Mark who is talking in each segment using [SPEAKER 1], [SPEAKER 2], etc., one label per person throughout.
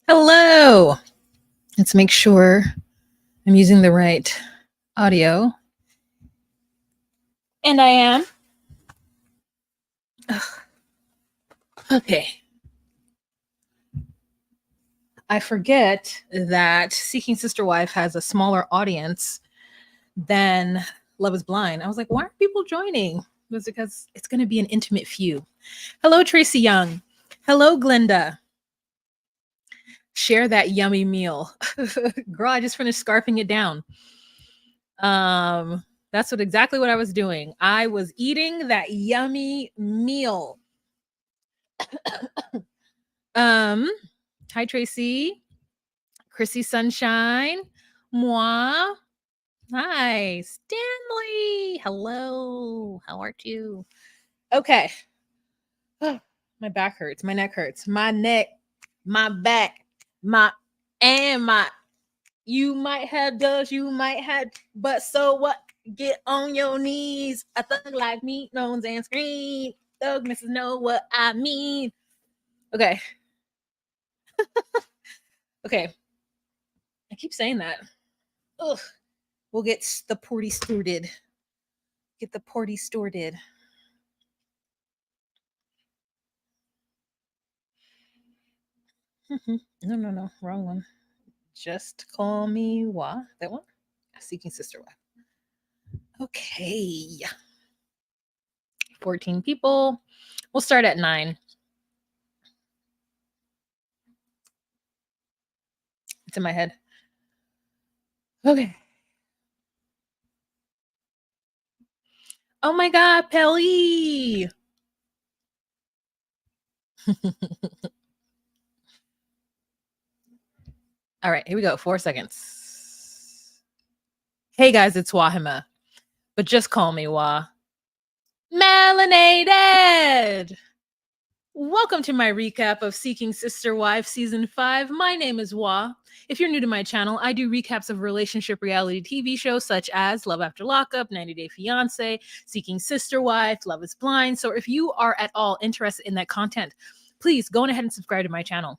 [SPEAKER 1] Hello. Let's make sure I'm using the right audio. And I am. Ugh. Okay. I forget that Seeking Sister Wife has a smaller audience than Love is Blind. I was like, why aren't people joining? It was because it's going to be an intimate few. Hello, Tracy Young. Hello, Glenda. Share that yummy meal. Girl, I just finished scarfing it down. That's exactly what I was doing. I was eating that yummy meal. Hi Tracy, Chrissy Sunshine, moi. Hi Stanley. Hello. How are you? Okay. My back hurts. My neck hurts. My neck, my back, my. You might have does, you might have, but so what? Get on your knees. A thug like me knows and scream. Thug misses know what I mean. Okay. Okay. I keep saying that. Ugh. We'll get the porty started. Get the porty started. No. Wrong one. Just call me Wa. That one? Seeking Sister Wa. Okay. 14 people. We'll start at 9. It's in my head. Okay. Oh my God, Pelly. All right, here we go. 4 seconds. Hey guys, it's Wahima, but just call me Wah. Melanated. Welcome to my recap of Seeking Sister Wife Season 5. My name is Wah. If you're new to my channel, I do recaps of relationship reality TV shows such as Love After Lockup, 90 Day Fiancé, Seeking Sister Wife, Love is Blind. So if you are at all interested in that content, please go ahead and subscribe to my channel.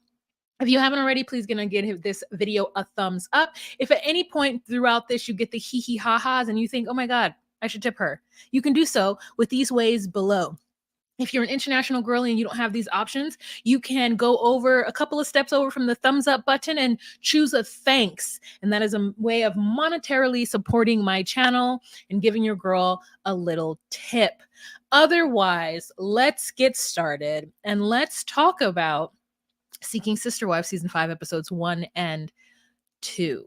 [SPEAKER 1] If you haven't already, please gonna give this video a thumbs up. If at any point throughout this you get the hee hee ha ha's and you think, oh my God, I should tip her, you can do so with these ways below. If you're an international girly and you don't have these options, you can go over a couple of steps over from the thumbs up button and choose a thanks. And that is a way of monetarily supporting my channel and giving your girl a little tip. Otherwise, let's get started and let's talk about Seeking Sister Wife Season 5 episodes 1 and 2.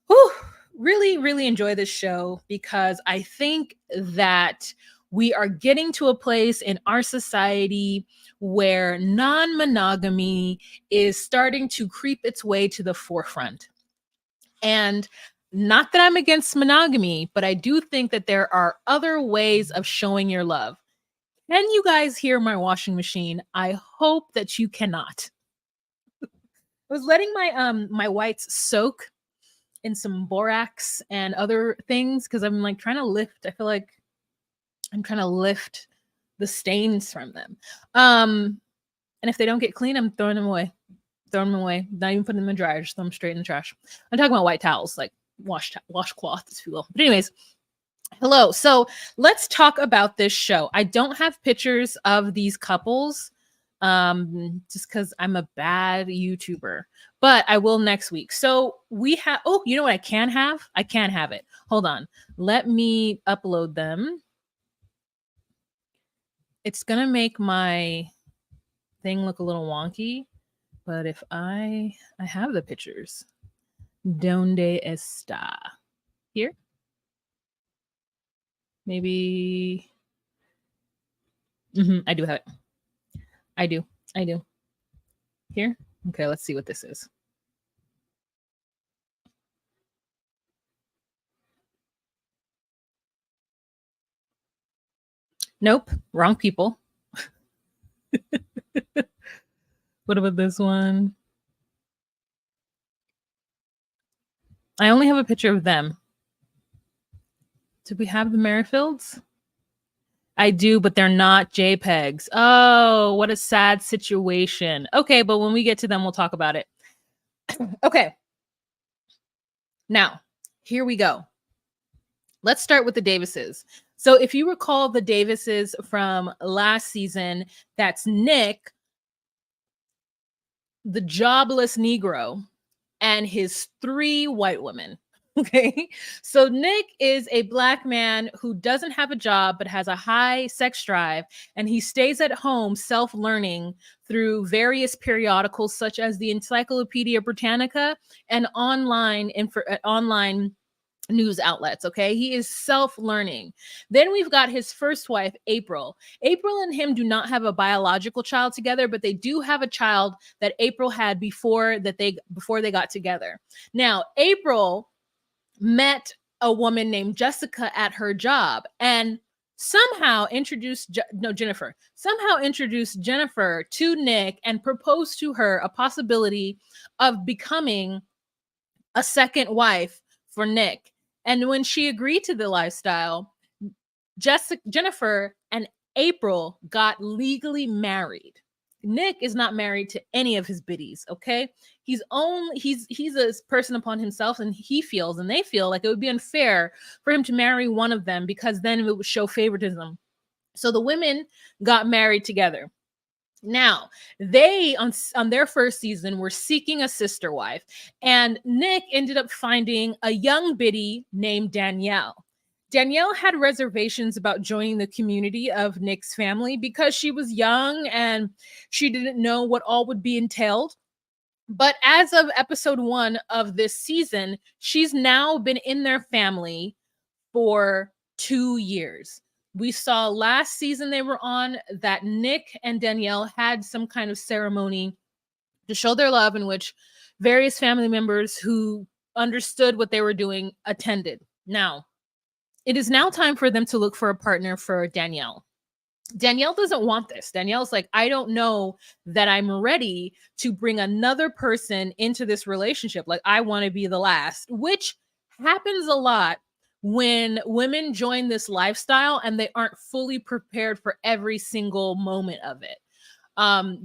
[SPEAKER 1] Whew, really enjoy this show because I think that we are getting to a place in our society where non-monogamy is starting to creep its way to the forefront. And not that I'm against monogamy, but I do think that there are other ways of showing your love. Can you guys hear my washing machine? I hope that you cannot. I was letting my whites soak in some borax and other things because I'm like trying to lift. I feel like I'm trying to lift the stains from them. And if they don't get clean, I'm throwing them away. Not even putting them in the dryer. Just throw them straight in the trash. I'm talking about white towels, like washcloths, if you will. But anyways, hello. So let's talk about this show. I don't have pictures of these couples just because I'm a bad YouTuber, but I will next week. So we have, oh, you know what I can have? I can have it. Hold on. Let me upload them. It's going to make my thing look a little wonky, but if I have the pictures. Donde está? Here? Maybe. I do have it. I do. Here? Okay, let's see what this is. Nope, wrong people. What about this one? I only have a picture of them. Did we have the Merrifields? I do, but they're not JPEGs. Oh, what a sad situation. Okay, but when we get to them, we'll talk about it. Okay. Now, here we go. Let's start with the Davises. So if you recall the Davises from last season, that's Nick, the jobless Negro, and his 3 white women. Okay. So Nick is a black man who doesn't have a job but has a high sex drive, and he stays at home self-learning through various periodicals such as the Encyclopedia Britannica and online news outlets. Okay, he is self-learning. Then we've got his first wife, April. April and him do not have a biological child together, but they do have a child that April had before they got together. Now, April met a woman named Jessica at her job and somehow introduced Jennifer to Nick and proposed to her a possibility of becoming a second wife for Nick. And when she agreed to the lifestyle, Jennifer and April got legally married. Nick is not married to any of his biddies, okay? He's a person upon himself, and they feel like it would be unfair for him to marry one of them because then it would show favoritism. So the women got married together. Now, they on their first season were seeking a sister wife, and Nick ended up finding a young biddy named Danielle. Danielle had reservations about joining the community of Nick's family because she was young and she didn't know what all would be entailed. But as of episode 1 of this season, she's now been in their family for 2 years. We saw last season they were on that Nick and Danielle had some kind of ceremony to show their love in which various family members who understood what they were doing attended. Now, it is now time for them to look for a partner for Danielle. Danielle doesn't want this. Danielle's like, I don't know that I'm ready to bring another person into this relationship. Like, I want to be the last, which happens a lot when women join this lifestyle and they aren't fully prepared for every single moment of it.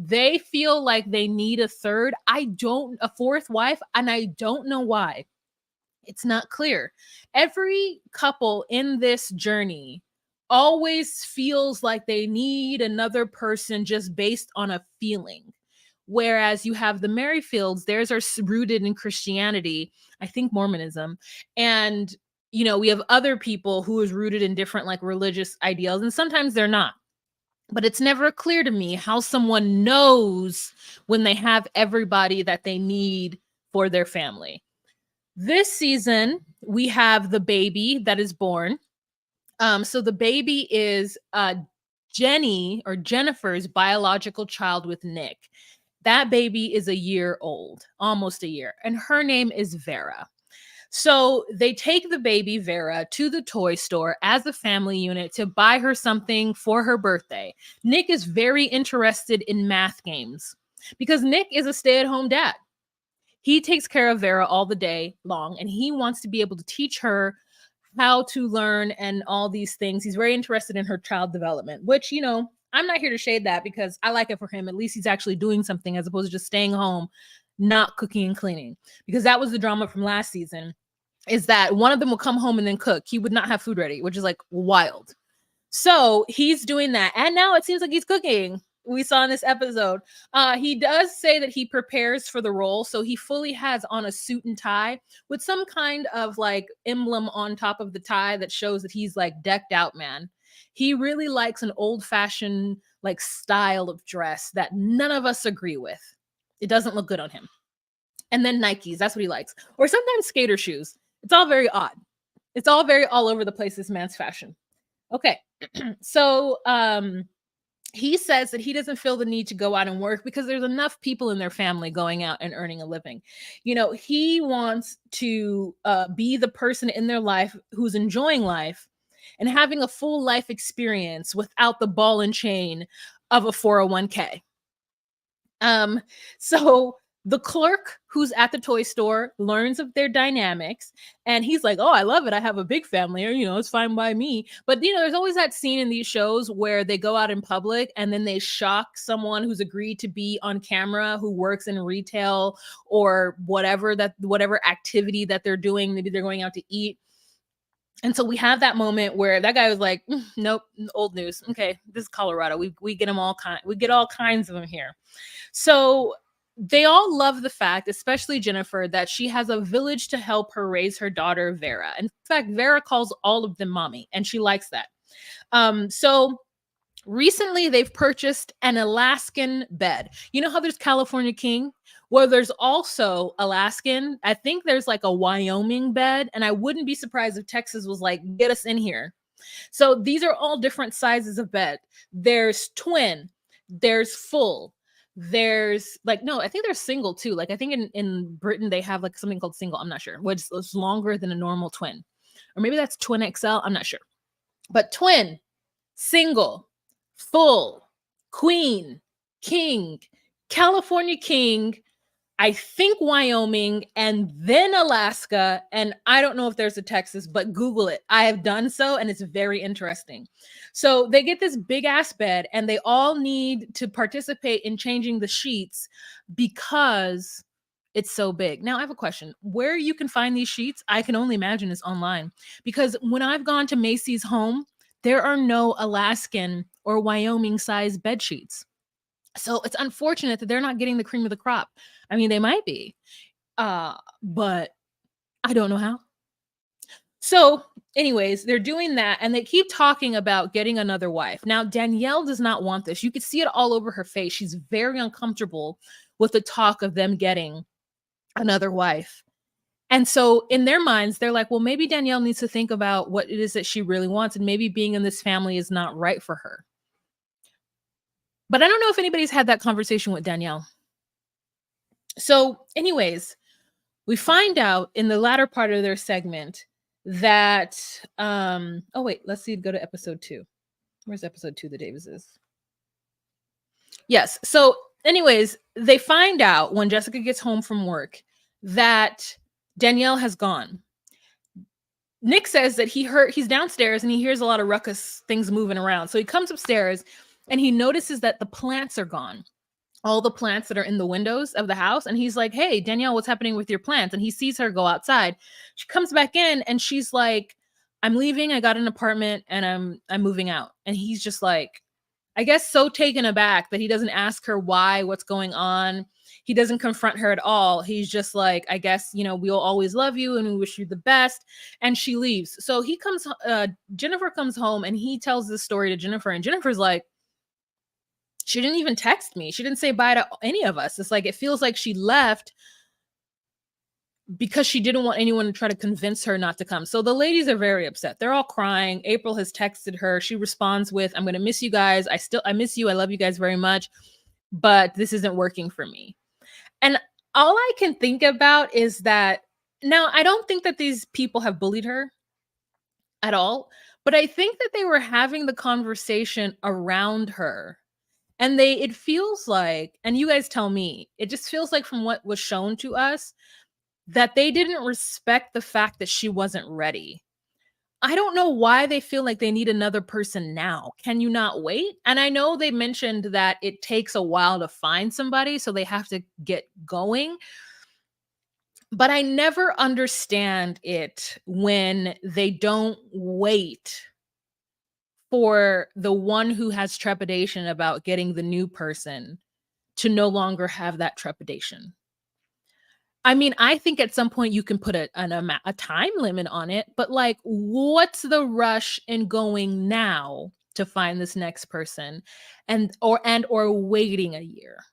[SPEAKER 1] They feel like they need a fourth wife, and I don't know why. It's not clear. Every couple in this journey always feels like they need another person just based on a feeling. Whereas you have the Merrifields, theirs are rooted in Christianity, I think Mormonism. And, we have other people who is rooted in different like religious ideals, and sometimes they're not. But it's never clear to me how someone knows when they have everybody that they need for their family. This season, we have the baby that is born. So the baby is Jennifer's biological child with Nick. That baby is a year old, almost a year, and her name is Vera. So they take the baby Vera to the toy store as a family unit to buy her something for her birthday. Nick is very interested in math games because Nick is a stay-at-home dad. He takes care of Vera all the day long, and he wants to be able to teach her how to learn and all these things. He's very interested in her child development, which, I'm not here to shade that because I like it for him. At least he's actually doing something as opposed to just staying home, not cooking and cleaning, because that was the drama from last season, is that one of them will come home and then cook. He would not have food ready, which is like wild. So he's doing that. And now it seems like he's cooking. We saw in this episode. He does say that he prepares for the role. So he fully has on a suit and tie with some kind of like emblem on top of the tie that shows that he's like decked out, man. He really likes an old-fashioned like style of dress that none of us agree with. It doesn't look good on him. And then Nikes, that's what he likes. Or sometimes skater shoes. It's all very odd. It's all very all over the place, this man's fashion. Okay. So he says that he doesn't feel the need to go out and work because there's enough people in their family going out and earning a living. He wants to be the person in their life who's enjoying life and having a full life experience without the ball and chain of a 401k. So The clerk who's at the toy store learns of their dynamics, and he's like, "Oh, I love it. I have a big family, or it's fine by me." But there's always that scene in these shows where they go out in public and then they shock someone who's agreed to be on camera who works in retail or whatever activity that they're doing. Maybe they're going out to eat. And so we have that moment where that guy was like, "Nope, old news. Okay, this is Colorado. We get them we get all kinds of them here." So they all love the fact, especially Jennifer, that she has a village to help her raise her daughter, Vera. In fact, Vera calls all of them mommy, and she likes that. So recently they've purchased an Alaskan bed. You know how there's California King? Well, there's also Alaskan. I think there's like a Wyoming bed, and I wouldn't be surprised if Texas was like, get us in here. So these are all different sizes of bed. There's twin, there's full, there's no, I think there's single too. Like I think in Britain they have like something called single. I'm not sure. Which is longer than a normal twin. Or maybe that's twin XL. I'm not sure. But twin, single, full, queen, king, California King, I think Wyoming, and then Alaska. And I don't know if there's a Texas, but Google it. I have done so, and it's very interesting. So they get this big ass bed, and they all need to participate in changing the sheets because it's so big. Now, I have a question. Where you can find these sheets, I can only imagine is online. Because when I've gone to Macy's home, there are no Alaskan or Wyoming size bed sheets. So it's unfortunate that they're not getting the cream of the crop. I mean, they might be, but I don't know how. So anyways, they're doing that, and they keep talking about getting another wife. Now, Danielle does not want this. You could see it all over her face. She's very uncomfortable with the talk of them getting another wife. And so in their minds, they're like, well, maybe Danielle needs to think about what it is that she really wants, and maybe being in this family is not right for her. But I don't know if anybody's had that conversation with Danielle. So anyways, we find out in the latter part of their segment that, oh wait, let's see, go to episode 2. Where's episode 2 the Davis is? Yes. So anyways, they find out when Jessica gets home from work that Danielle has gone. Nick says that he's downstairs and he hears a lot of ruckus things moving around. So he comes upstairs and he notices that the plants are gone. All the plants that are in the windows of the house. And he's like, hey, Danielle, what's happening with your plants? And he sees her go outside. She comes back in and she's like, I'm leaving. I got an apartment and I'm moving out. And he's just like, I guess so taken aback that he doesn't ask her why, what's going on. He doesn't confront her at all. He's just like, I guess, we'll always love you and we wish you the best. And she leaves. So Jennifer comes home and he tells this story to Jennifer. And Jennifer's like, she didn't even text me. She didn't say bye to any of us. It's like, it feels like she left because she didn't want anyone to try to convince her not to come. So the ladies are very upset. They're all crying. April has texted her. She responds with, I'm going to miss you guys. I miss you. I love you guys very much, but this isn't working for me. And all I can think about is that now I don't think that these people have bullied her at all, but I think that they were having the conversation around her. And it feels like, and you guys tell me, it just feels like from what was shown to us that they didn't respect the fact that she wasn't ready. I don't know why they feel like they need another person now. Can you not wait? And I know they mentioned that it takes a while to find somebody, so they have to get going. But I never understand it when they don't wait for the one who has trepidation about getting the new person to no longer have that trepidation. I mean, I think at some point you can put a time limit on it, but like, what's the rush in going now to find this next person or waiting a year?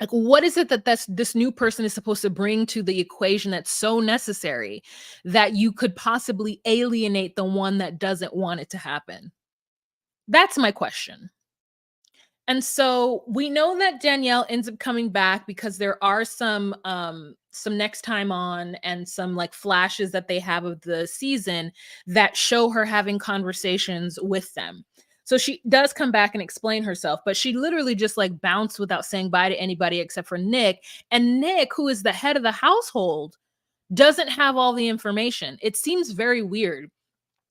[SPEAKER 1] Like, what is it that this new person is supposed to bring to the equation that's so necessary that you could possibly alienate the one that doesn't want it to happen? That's my question. And so we know that Danielle ends up coming back because there are some next time on and some like flashes that they have of the season that show her having conversations with them. So she does come back and explain herself, but she literally just like bounced without saying bye to anybody except for Nick. And Nick, who is the head of the household, doesn't have all the information. It seems very weird.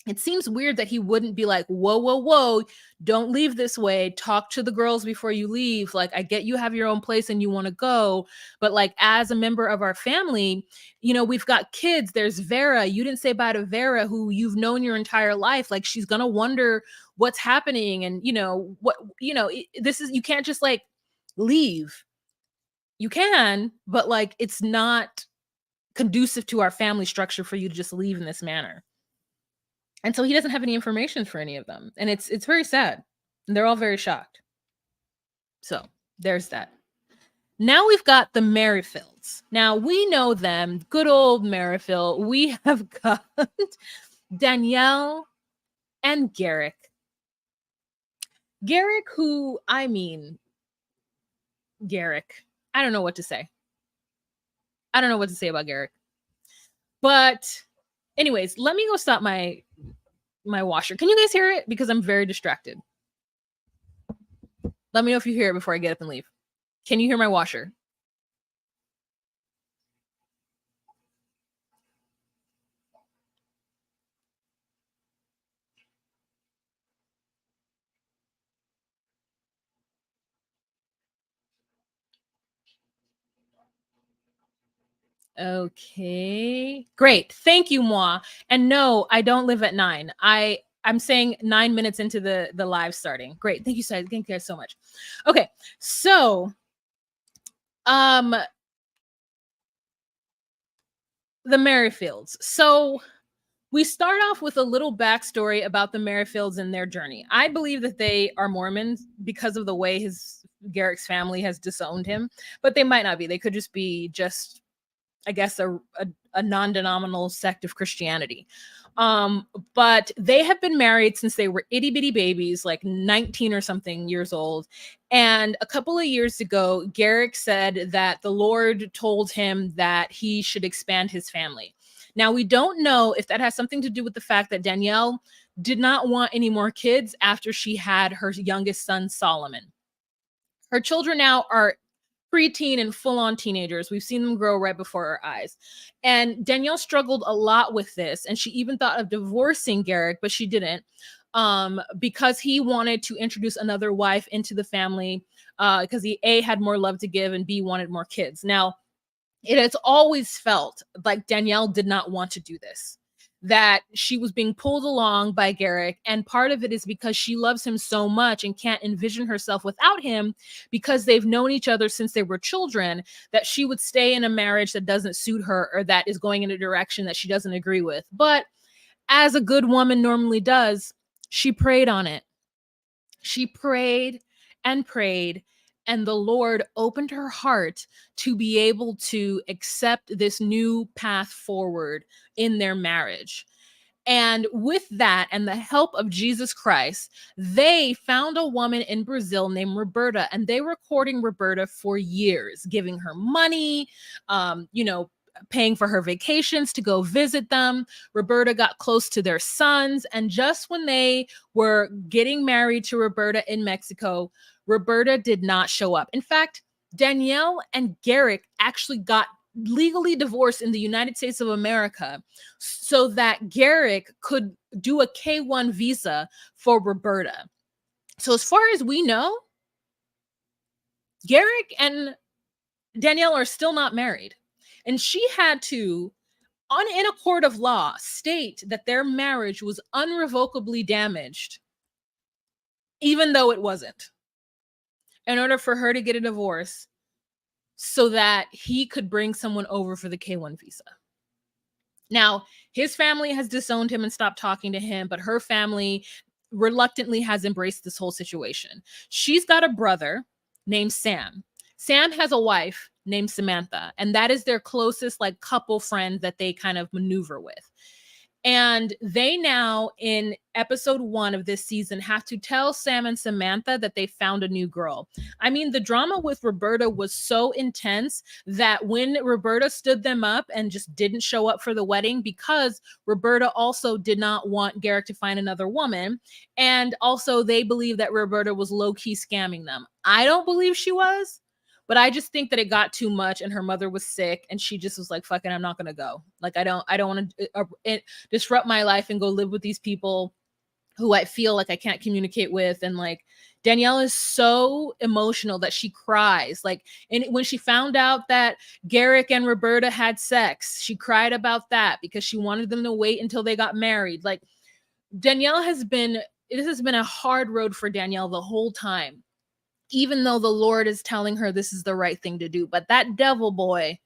[SPEAKER 1] It seems weird that he wouldn't be like, whoa, whoa, whoa, don't leave this way. Talk to the girls before you leave. Like, I get you have your own place and you want to go. But, like, as a member of our family, we've got kids. There's Vera. You didn't say bye to Vera, who you've known your entire life. Like, she's going to wonder what's happening. And, this is, you can't just like leave. You can, but like, it's not conducive to our family structure for you to just leave in this manner. And so he doesn't have any information for any of them. And it's very sad. And they're all very shocked. So there's that. Now we've got the Merrifields. Now we know them. Good old Merrifield. We have got Danielle and Garrick. Garrick, Garrick. I don't know what to say. I don't know what to say about Garrick. But anyways, let me go stop my washer. Can you guys hear it? Because I'm very distracted. Let me know if you hear it before I get up and leave. Can you hear my washer? Okay. Great. Thank you, Moi. And no, I don't live at 9. I'm saying 9 minutes into the live starting. Great. Thank you guys so much. Okay. So the Merrifields. So we start off with a little backstory about the Merrifields and their journey. I believe that they are Mormons because of the way Garrick's family has disowned him, but they might not be. They could just be I guess a non-denominational sect of Christianity. But they have been married since they were itty bitty babies, like 19 or something years old. And a couple of years ago, Garrick said that the Lord told him that he should expand his family. Now, we don't know if that has something to do with the fact that Danielle did not want any more kids after she had her youngest son, Solomon. Her children now are preteen and full-on teenagers. We've seen them grow right before our eyes. And Danielle struggled a lot with this, and she even thought of divorcing Garrick, but she didn't, because he wanted to introduce another wife into the family, because he A, had more love to give, and B, wanted more kids. Now, it has always felt like Danielle did not want to do this, that she was being pulled along by Garrick. And part of it is because she loves him so much and can't envision herself without him, because they've known each other since they were children, that she would stay in a marriage that doesn't suit her or that is going in a direction that she doesn't agree with. But as a good woman normally does, she prayed on it. She prayed and prayed, and the Lord opened her heart to be able to accept this new path forward in their marriage. And with that and the help of Jesus Christ, they found a woman in Brazil named Roberta, and they were courting Roberta for years, giving her money, paying for her vacations to go visit them. Roberta got close to their sons. And just when they were getting married to Roberta in Mexico, Roberta did not show up. In fact, Danielle and Garrick actually got legally divorced in the United States of America so that Garrick could do a K1 visa for Roberta. So as far as we know, Garrick and Danielle are still not married. And she had to, in a court of law, state that their marriage was unrevocably damaged, even though it wasn't, in order for her to get a divorce so that he could bring someone over for the K1 visa. Now, his family has disowned him and stopped talking to him, but her family reluctantly has embraced this whole situation. She's got a brother named Sam. Sam has a wife named Samantha, and that is their closest like couple friend that they kind of maneuver with. And they now, in episode 1 of this season, have to tell Sam and Samantha that they found a new girl. I mean, the drama with Roberta was so intense that when Roberta stood them up and just didn't show up for the wedding, because Roberta also did not want Garrick to find another woman. And also, they believe that Roberta was low-key scamming them. I don't believe she was. But I just think that it got too much, and her mother was sick, and she just was like, "Fucking, I'm not gonna go. Like, I don't want to disrupt my life and go live with these people who I feel like I can't communicate with." And like, Danielle is so emotional that she cries. Like, and when she found out that Garrick and Roberta had sex, she cried about that because she wanted them to wait until they got married. Like, this has been a hard road for Danielle the whole time, even though the Lord is telling her this is the right thing to do. But that devil boy,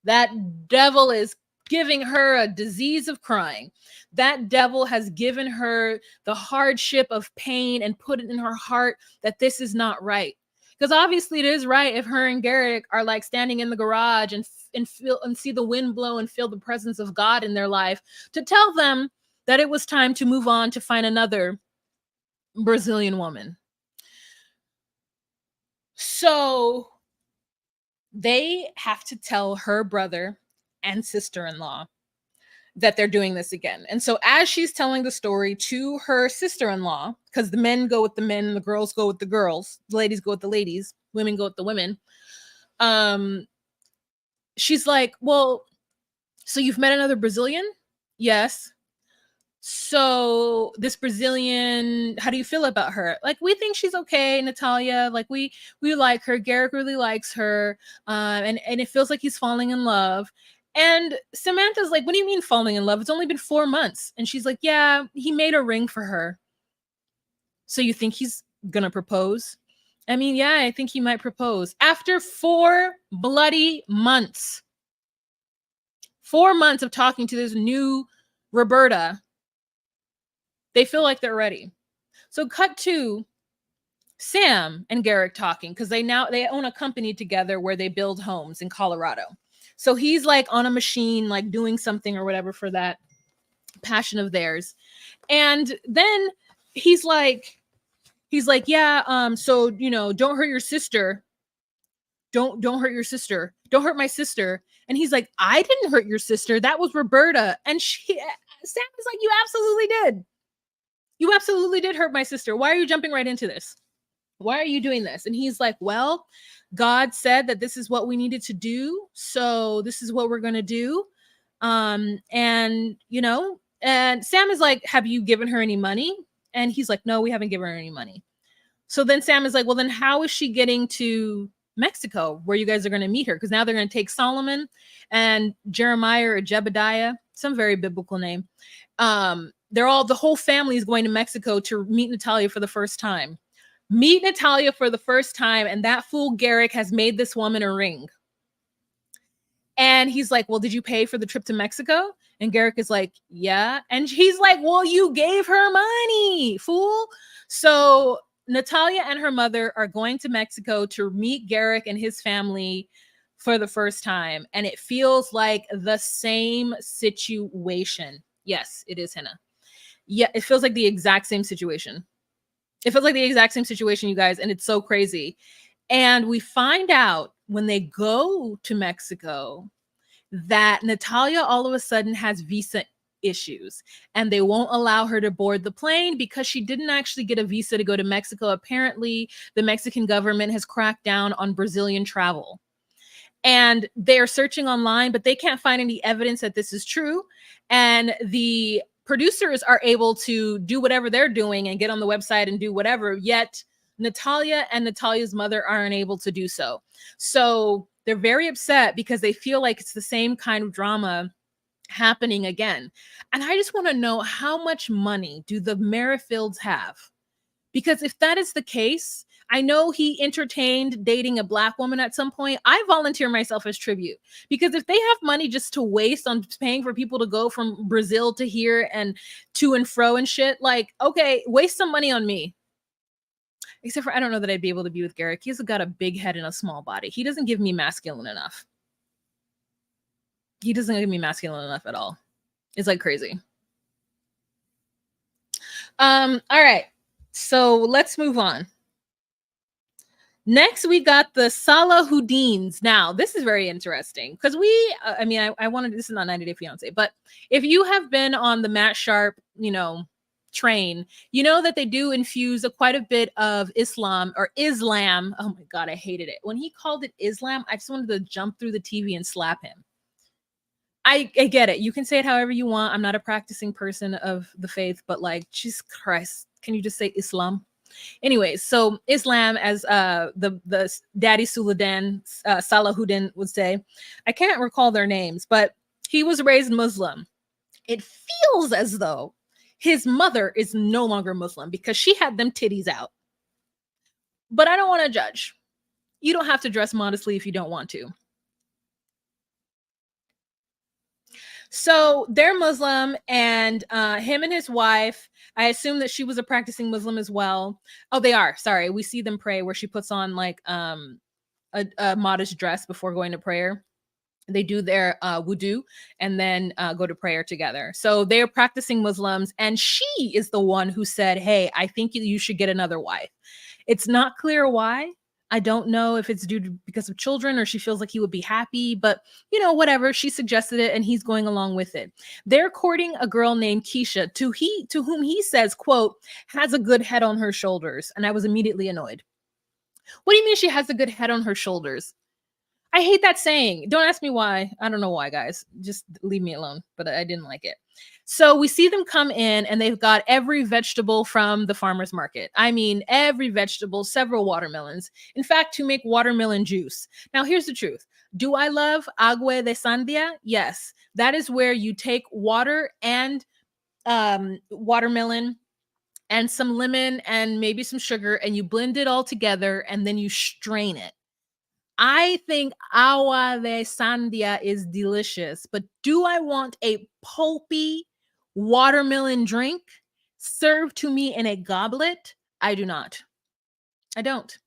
[SPEAKER 1] that devil is giving her a disease of crying. That devil has given her the hardship of pain and put it in her heart that this is not right. Because obviously it is right if her and Garrick are like standing in the garage and feel and see the wind blow and feel the presence of God in their life, to tell them that it was time to move on to find another Brazilian woman. So they have to tell her brother and sister-in-law that they're doing this again. And so as she's telling the story to her sister-in-law, because the men go with the men, the girls go with the girls, the ladies go with the ladies, women go with the women. She's like, "Well, so you've met another Brazilian?" "Yes." "So this Brazilian, how do you feel about her?" "Like, we think she's okay, Natalia. Like, we like her. Garrick really likes her. And it feels like he's falling in love." And Samantha's like, "What do you mean falling in love? It's only been 4 months." And she's like, "Yeah, he made a ring for her." "So you think he's gonna propose?" "I mean, yeah, I think he might propose." After 4 bloody months. 4 months of talking to this new Roberta, they feel like they're ready. So cut to Sam and Garrick talking, because they own a company together where they build homes in Colorado. So he's like on a machine, like doing something or whatever for that passion of theirs. And then he's like, "Yeah, so don't hurt your sister. Don't hurt your sister. Don't hurt my sister." And he's like, "I didn't hurt your sister. That was Roberta." And Sam is like, "You absolutely did. You absolutely did hurt my sister. Why are you jumping right into this? Why are you doing this?" And he's like, "Well, God said that this is what we needed to do. So this is what we're going to do." And Sam is like, "Have you given her any money?" And he's like, "No, we haven't given her any money." So then Sam is like, "Well, then how is she getting to Mexico, where you guys are going to meet her?" Because now they're going to take Solomon and Jeremiah or Jebediah, some very biblical name. The whole family is going to Mexico to meet Natalia for the first time. And that fool Garrick has made this woman a ring. And he's like, "Well, did you pay for the trip to Mexico?" And Garrick is like, "Yeah." And he's like, "Well, you gave her money, fool." So Natalia and her mother are going to Mexico to meet Garrick and his family for the first time. And it feels like the same situation. Yes, it is, Hannah. Yeah, it feels like the exact same situation. It feels like the exact same situation, you guys. And it's so crazy. And we find out when they go to Mexico that Natalia all of a sudden has visa issues, and they won't allow her to board the plane because she didn't actually get a visa to go to Mexico. Apparently, the Mexican government has cracked down on Brazilian travel. And they're searching online, but they can't find any evidence that this is true. And the producers are able to do whatever they're doing and get on the website and do whatever, yet Natalia and Natalia's mother aren't able to do so. So they're very upset because they feel like it's the same kind of drama happening again. And I just want to know, how much money do the Merrifields have? Because if that is the case, I know he entertained dating a Black woman at some point. I volunteer myself as tribute, because if they have money just to waste on paying for people to go from Brazil to here and to and fro and shit, like, okay, waste some money on me. Except for, I don't know that I'd be able to be with Garrick. He's got a big head and a small body. He doesn't give me masculine enough. He doesn't give me masculine enough at all. It's like crazy. All right. So let's move on. Next, we got the Salahuddins. Now, this is very interesting because I wanted, this is not 90 Day Fiance, but if you have been on the Matt Sharp, train, you know that they do infuse quite a bit of Islam or Islam. Oh my God, I hated it. When he called it Islam, I just wanted to jump through the TV and slap him. I get it. You can say it however you want. I'm not a practicing person of the faith, but like, Jesus Christ, can you just say Islam? Anyways, so Islam, as the Daddy Salahuddin would say, I can't recall their names, but he was raised Muslim. It feels as though his mother is no longer Muslim because she had them titties out. But I don't want to judge. You don't have to dress modestly if you don't want to. So they're Muslim, and him and his wife, I assume that she was a practicing Muslim as well. Oh, they are. Sorry. We see them pray where she puts on like a modest dress before going to prayer. They do their wudu and then go to prayer together. So they're practicing Muslims, and she is the one who said, hey, I think you should get another wife. It's not clear why. I don't know if it's because of children or she feels like he would be happy, but whatever. She suggested it and he's going along with it. They're courting a girl named Keisha, to whom he says, quote, has a good head on her shoulders. And I was immediately annoyed. What do you mean she has a good head on her shoulders? I hate that saying. Don't ask me why. I don't know why, guys. Just leave me alone. But I didn't like it. So we see them come in and they've got every vegetable from the farmer's market. I mean, every vegetable, several watermelons. In fact, to make watermelon juice. Now, here's the truth. Do I love agua de sandia? Yes. That is where you take water and watermelon and some lemon and maybe some sugar and you blend it all together and then you strain it. I think agua de sandia is delicious, but do I want a pulpy watermelon drink served to me in a goblet? I do not. I don't.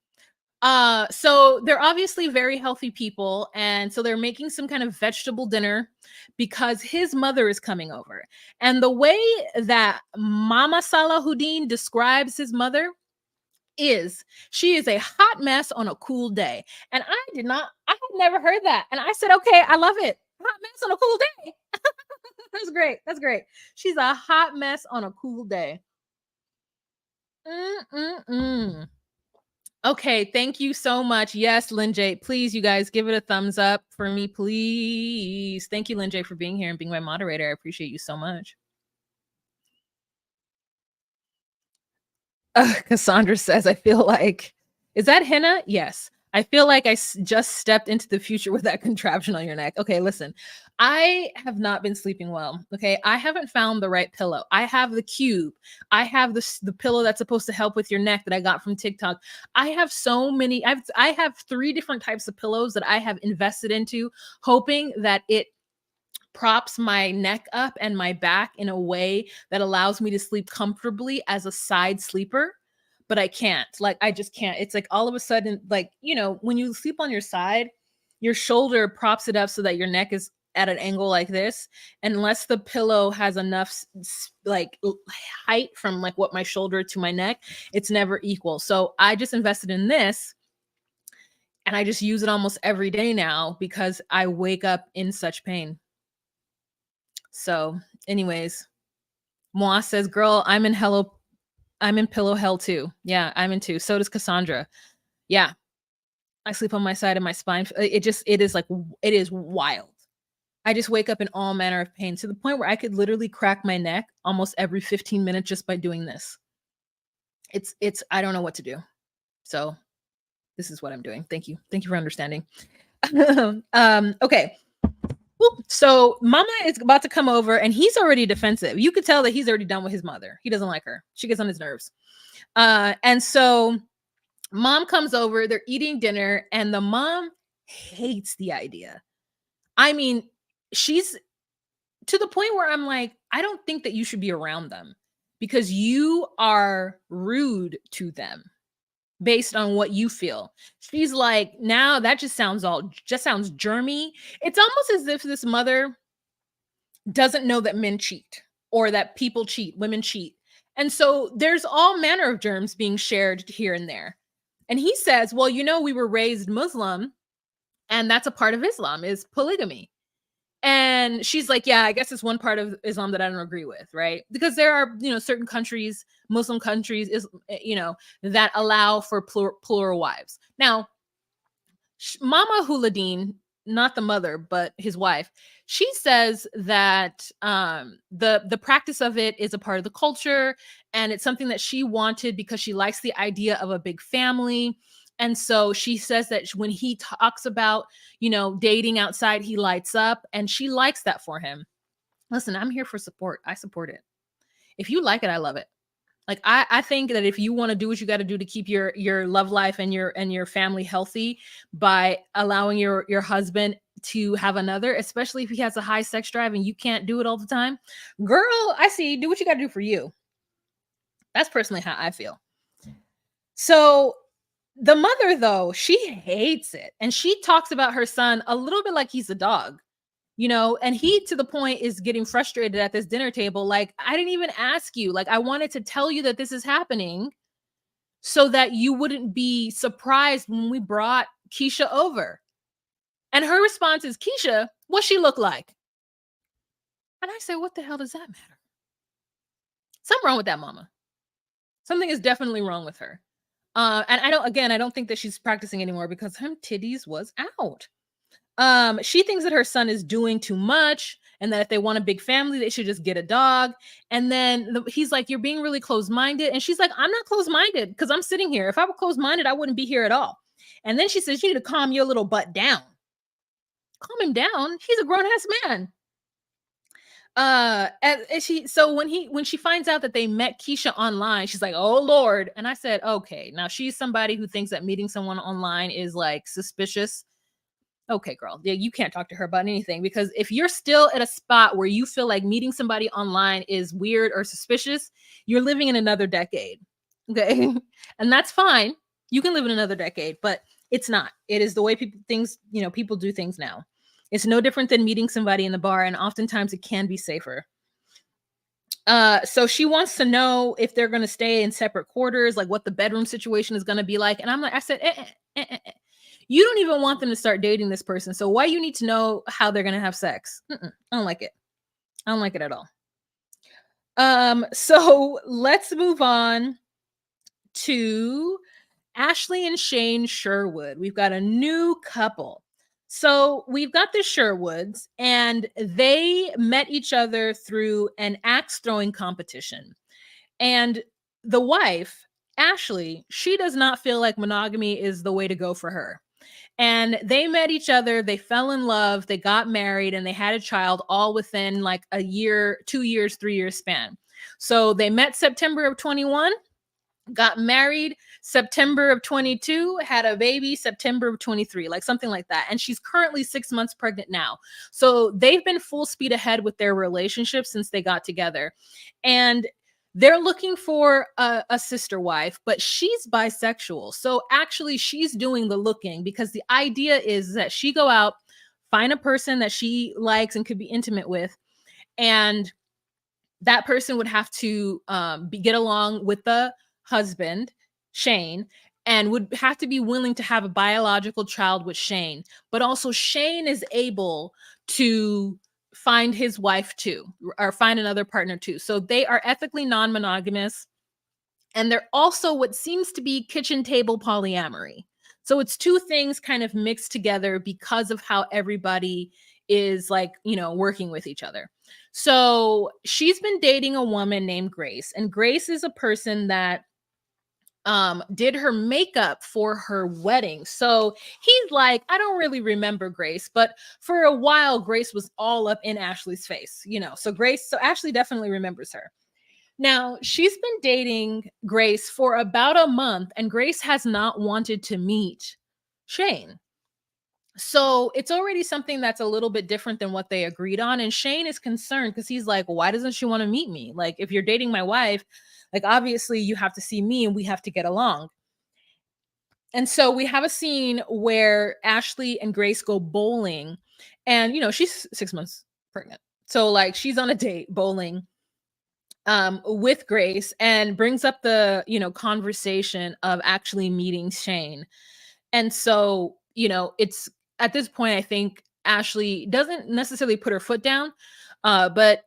[SPEAKER 1] So they're obviously very healthy people, and so they're making some kind of vegetable dinner because his mother is coming over. And the way that Mama Salahuddin describes his mother is she is a hot mess on a cool day. And I had never heard that. And I said, okay, I love it. Hot mess on a cool day. That's great. That's great. She's a hot mess on a cool day. Mm-mm-mm. Okay, thank you so much. Yes, Linjay, please, you guys, give it a thumbs up for me, please. Thank you, Linjay, for being here and being my moderator. I appreciate you so much. Cassandra says, I feel like, is that henna? Yes. I feel like I just stepped into the future with that contraption on your neck. Okay, listen, I have not been sleeping well. Okay, I haven't found the right pillow. I have the cube. I have the pillow that's supposed to help with your neck that I got from TikTok. I have so many. I have 3 different types of pillows that I have invested into, hoping that it props my neck up and my back in a way that allows me to sleep comfortably as a side sleeper. But I can't. Like, I just can't. It's like all of a sudden, like, when you sleep on your side, your shoulder props it up so that your neck is at an angle like this. Unless the pillow has enough like height from like what my shoulder to my neck, it's never equal. So I just invested in this and I just use it almost every day now because I wake up in such pain. So, anyways, Moa says, girl, I'm in pillow hell too. Yeah, I'm in too. So does Cassandra. Yeah. I sleep on my side and my spine. It is wild. I just wake up in all manner of pain to the point where I could literally crack my neck almost every 15 minutes just by doing this. I don't know what to do. So this is what I'm doing. Thank you. Thank you for understanding. Okay. So Mama is about to come over and he's already defensive. You could tell that he's already done with his mother. He doesn't like her. She gets on his nerves. And so Mom comes over, they're eating dinner, and the mom hates the idea. I mean, she's to the point where I'm like, I don't think that you should be around them because you are rude to them based on what you feel. She's like, now that just sounds germy. It's almost as if this mother doesn't know that men cheat or that people cheat, women cheat. And so there's all manner of germs being shared here and there. And he says, well, we were raised Muslim, and that's a part of Islam is polygamy. And she's like, yeah, I guess it's one part of Islam that I don't agree with, right? Because there are, certain countries, Muslim countries, that allow for plural wives. Now, Mama Huladin, not the mother, but his wife, she says that the practice of it is a part of the culture, and it's something that she wanted because she likes the idea of a big family. And so she says that when he talks about, dating outside, he lights up, and she likes that for him. Listen, I'm here for support. I support it. If you like it, I love it. Like I think that if you want to do what you got to do to keep your love life and your family healthy by allowing your husband to have another, especially if he has a high sex drive and you can't do it all the time, girl, I see. Do what you got to do for you. That's personally how I feel. So the mother, though, she hates it, and she talks about her son a little bit like he's a dog. And he, to the point, is getting frustrated at this dinner table. Like, I didn't even ask you. Like, I wanted to tell you that this is happening so that you wouldn't be surprised when we brought Keisha over. And her response is, Keisha, what she look like? And I say, what the hell does that matter? Something wrong with that mama. Something is definitely wrong with her. And I don't think that she's practicing anymore because her titties was out. She thinks that her son is doing too much, and that if they want a big family, they should just get a dog. And then he's like, you're being really closed-minded. And she's like, I'm not closed-minded because I'm sitting here. If I were closed-minded, I wouldn't be here at all. And then she says, you need to calm your little butt down. Calm him down. He's a grown-ass man. So when she finds out that they met Keisha online, she's like, oh Lord. And I said, okay, now she's somebody who thinks that meeting someone online is like suspicious. Okay, girl. Yeah, you can't talk to her about anything, because if you're still at a spot where you feel like meeting somebody online is weird or suspicious, you're living in another decade. Okay. And that's fine. You can live in another decade, but it's not. It is the way people do things now. It's no different than meeting somebody in the bar, and oftentimes it can be safer. So she wants to know if they're going to stay in separate quarters, like what the bedroom situation is going to be like. And I said, you don't even want them to start dating this person. So why you need to know how they're going to have sex? I don't like it. I don't like it at all. So let's move on to Ashley and Shane Sherwood. We've got a new couple. So we've got the Sherwoods, and they met each other through an axe throwing competition. And the wife, Ashley, she does not feel like monogamy is the way to go for her. And they met each other, they fell in love, they got married, and they had a child all within like a year, 2 years, 3 years span. So they met September of 21, got married September of 22, had a baby September of 23, like something like that. And she's currently 6 months pregnant now. So they've been full speed ahead with their relationship since they got together. And they're looking for a sister wife, but she's bisexual. So actually she's doing the looking, because the idea is that she go out, find a person that she likes and could be intimate with, and that person would have to get along with the husband, Shane, and would have to be willing to have a biological child with Shane. But also Shane is able to find his wife too, or find another partner too. So they are ethically non-monogamous, and they're also what seems to be kitchen table polyamory. So it's two things kind of mixed together because of how everybody is like, working with each other. So she's been dating a woman named Grace, and Grace is a person that did her makeup for her wedding. So he's like, I don't really remember Grace, but for a while Grace was all up in Ashley's face, so Ashley definitely remembers her. Now, she's been dating Grace for about a month, and Grace has not wanted to meet Shane. So it's already something that's a little bit different than what they agreed on. And Shane is concerned because he's like, why doesn't she want to meet me? Like, if you're dating my wife, like, obviously you have to see me and we have to get along. And so we have a scene where Ashley and Grace go bowling, and, she's 6 months pregnant. So like she's on a date bowling, with Grace and brings up the, conversation of actually meeting Shane. And so, it's at this point, I think Ashley doesn't necessarily put her foot down, but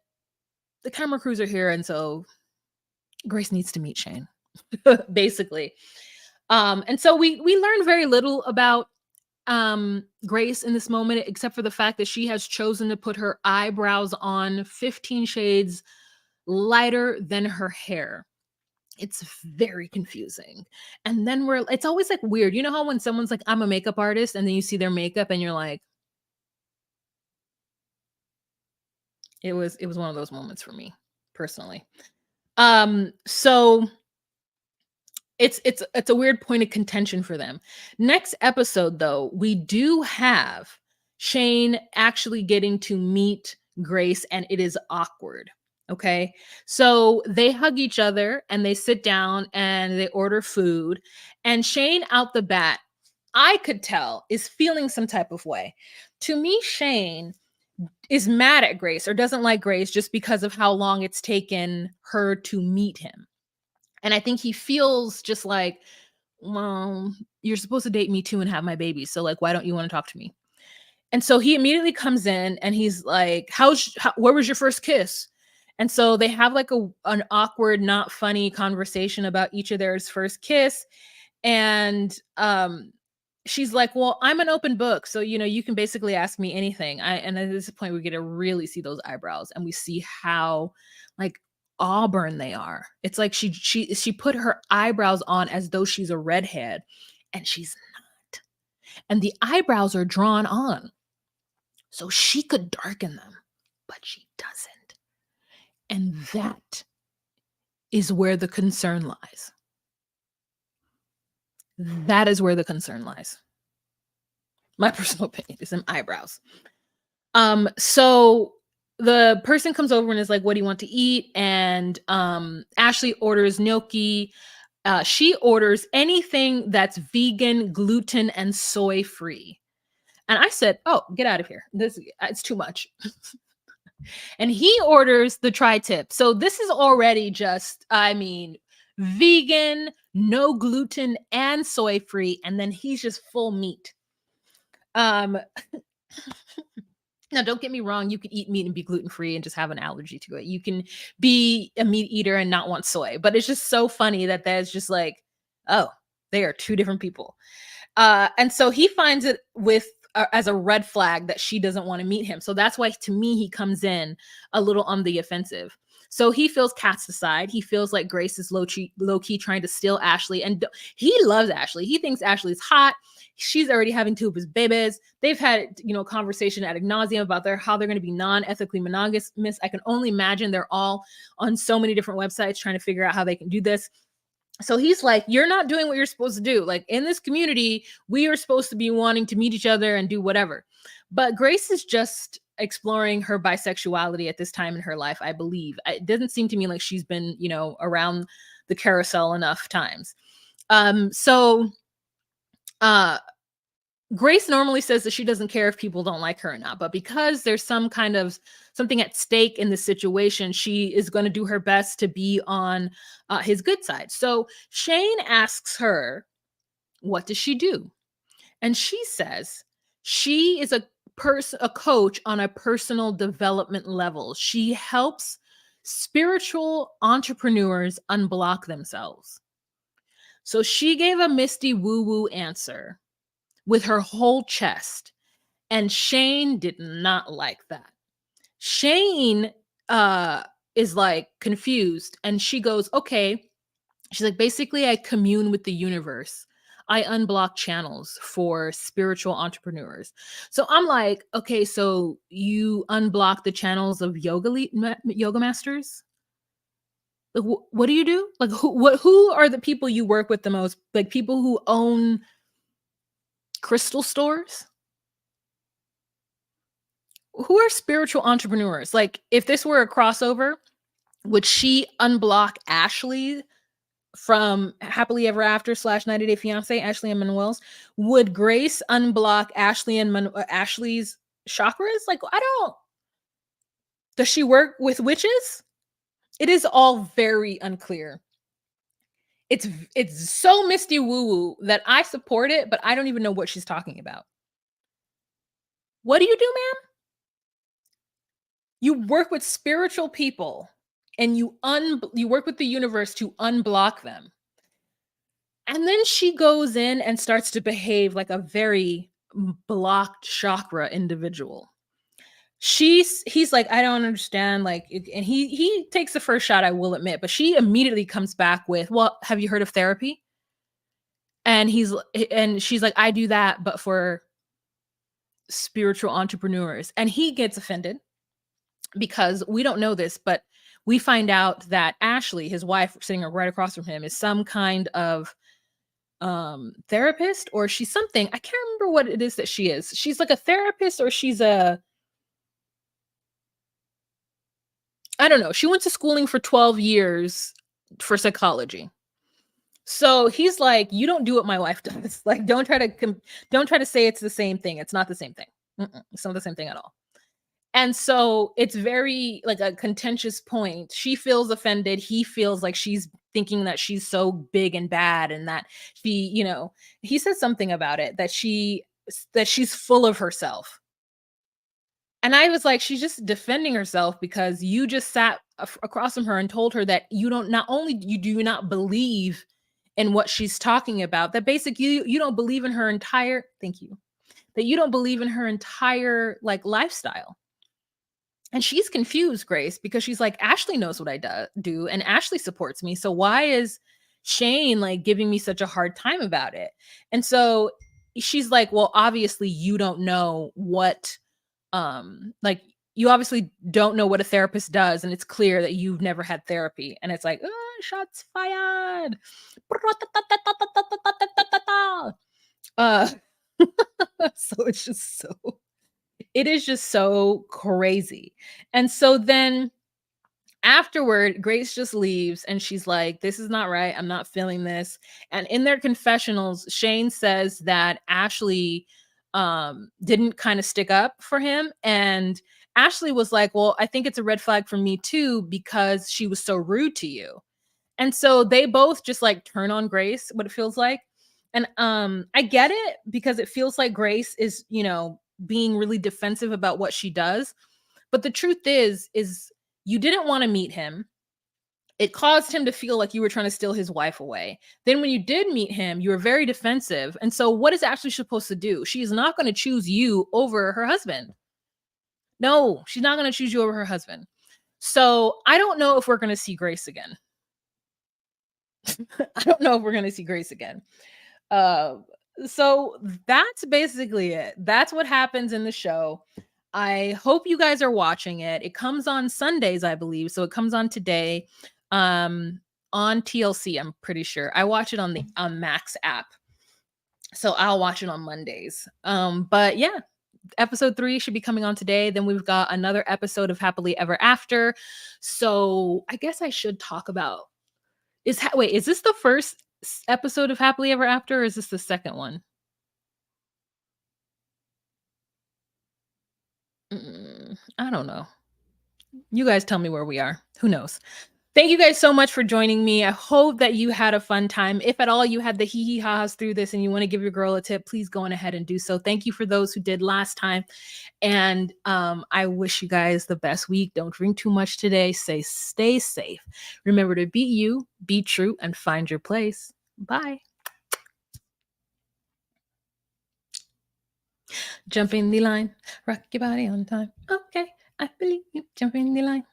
[SPEAKER 1] the camera crews are here. And so Grace needs to meet Shane, basically. And so we learn very little about Grace in this moment, except for the fact that she has chosen to put her eyebrows on 15 shades lighter than her hair. It's very confusing. And then it's always like weird. You know how when someone's like, I'm a makeup artist, and then you see their makeup and you're like, it was one of those moments for me personally. So it's a weird point of contention for them. Next episode, though, we do have Shane actually getting to meet Grace, and it is awkward. Okay. So they hug each other and they sit down and they order food. And Shane, out the bat, I could tell, is feeling some type of way. To me, Shane is mad at Grace or doesn't like Grace just because of how long it's taken her to meet him. And I think he feels just like, well, you're supposed to date me too and have my baby. So like, why don't you want to talk to me? And so he immediately comes in and he's like, where was your first kiss? And so they have like an awkward, not funny conversation about each of theirs first kiss. And she's like, well, I'm an open book. So, you can basically ask me anything. And at this point, we get to really see those eyebrows and we see how like auburn they are. It's like she put her eyebrows on as though she's a redhead, and she's not. And the eyebrows are drawn on so she could darken them, but she doesn't. And that is where the concern lies. That is where the concern lies. My personal opinion is some eyebrows. So the person comes over and is like, what do you want to eat? And Ashley orders gnocchi. She orders anything that's vegan, gluten, and soy free. And I said, oh, get out of here. It's too much. And he orders the tri-tip. So this is already just, vegan, no gluten, and soy free. And then he's just full meat. Now, don't get me wrong. You could eat meat and be gluten-free and just have an allergy to it. You can be a meat eater and not want soy. But it's just so funny that that's just like, oh, they are two different people. And so he finds it as a red flag that she doesn't want to meet him. So that's why, to me, he comes in a little on the offensive. So he feels cast aside. He feels like Grace is low-key trying to steal Ashley. And he loves Ashley. He thinks Ashley's hot. She's already having two of his babies. They've had, conversation ad nauseum about how they're going to be non-ethically monogamous. I can only imagine they're all on so many different websites trying to figure out how they can do this. So he's like, you're not doing what you're supposed to do. Like, in this community, we are supposed to be wanting to meet each other and do whatever. But Grace is just exploring her bisexuality at this time in her life, I believe. It doesn't seem to me like she's been, around the carousel enough times. Grace normally says that she doesn't care if people don't like her or not, but because there's some kind of something at stake in this situation, she is going to do her best to be on his good side. So Shane asks her, what does she do? And she says she is a coach on a personal development level. She helps spiritual entrepreneurs unblock themselves. So she gave a misty woo-woo answer with her whole chest. And Shane did not like that. Shane is like confused. And she goes, okay. She's like, basically, I commune with the universe. I unblock channels for spiritual entrepreneurs. So I'm like, okay, so you unblock the channels of yoga masters? Like, what do you do? Like, who are the people you work with the most? Like, people who own crystal stores? Who are spiritual entrepreneurs? Like, if this were a crossover, would she unblock Ashley from Happily Ever After / 90 Day Fiance, Ashley and Manuel's? Would Grace unblock Ashley and Ashley's chakras? Like, I don't. Does she work with witches? It is all very unclear. It's so misty woo woo that I support it, but I don't even know what she's talking about. What do you do, ma'am? You work with spiritual people and you work with the universe to unblock them. And then she goes in and starts to behave like a very blocked chakra individual. He's like, I don't understand, like, and he takes the first shot, I will admit, but she immediately comes back with, well, have you heard of therapy? And she's like, I do that, but for spiritual entrepreneurs. And he gets offended because we don't know this, but we find out that Ashley, his wife, sitting right across from him, is some kind of therapist, or she's something. I can't remember what it is that she is. She's like a therapist, or she's a, I don't know. She went to schooling for 12 years for psychology. So he's like, you don't do what my wife does. Like, don't try to say it's the same thing. It's not the same thing. It's not the same thing at all. And so it's very like a contentious point. She feels offended. He feels like she's thinking that she's so big and bad, and that he says something about it, that she's full of herself. And I was like, she's just defending herself because you just sat across from her and told her that you don't, not only you do not believe in what she's talking about, that basically you don't believe in her entire, thank you, that you don't believe in her entire like lifestyle. And she's confused, Grace, because she's like, Ashley knows what I do, and Ashley supports me. So why is Shane like giving me such a hard time about it? And so she's like, well, obviously you don't know what like you obviously don't know what a therapist does, and it's clear that you've never had therapy. And it's like, oh, shots fired. uh so it is just so crazy. And so then afterward, Grace just leaves and she's like, this is not right. I'm not feeling this. And in their confessionals, Shane says that Ashley didn't kind of stick up for him. And Ashley was like, well, I think it's a red flag for me too, because she was so rude to you. And so they both just like turn on Grace, what it feels like. And I get it, because it feels like Grace is, being really defensive about what she does. But the truth is you didn't want to meet him. It caused him to feel like you were trying to steal his wife away. Then when you did meet him, you were very defensive. And so what is Ashley supposed to do? She's not going to choose you over her husband. No, she's not going to choose you over her husband. So I don't know if we're going to see Grace again. I don't know if we're going to see Grace again. So that's basically it. That's what happens in the show. I hope you guys are watching it. It comes on Sundays, I believe. So it comes on today. On TLC, I'm pretty sure. I watch it on the Max app. So I'll watch it on Mondays. But yeah, episode 3 should be coming on today. Then we've got another episode of Happily Ever After. So I guess I should talk about is this the first episode of Happily Ever After, or is this the second one? I don't know. You guys tell me where we are. Who knows? Thank you guys so much for joining me. I hope that you had a fun time. If at all you had the hee ha's through this and you want to give your girl a tip, please go on ahead and do so. Thank you for those who did last time. And I wish you guys the best week. Don't drink too much today. Stay safe. Remember to be you, be true, and find your place. Bye. Jump in the line, rock your body on time. Okay, I believe you. Jump in the line.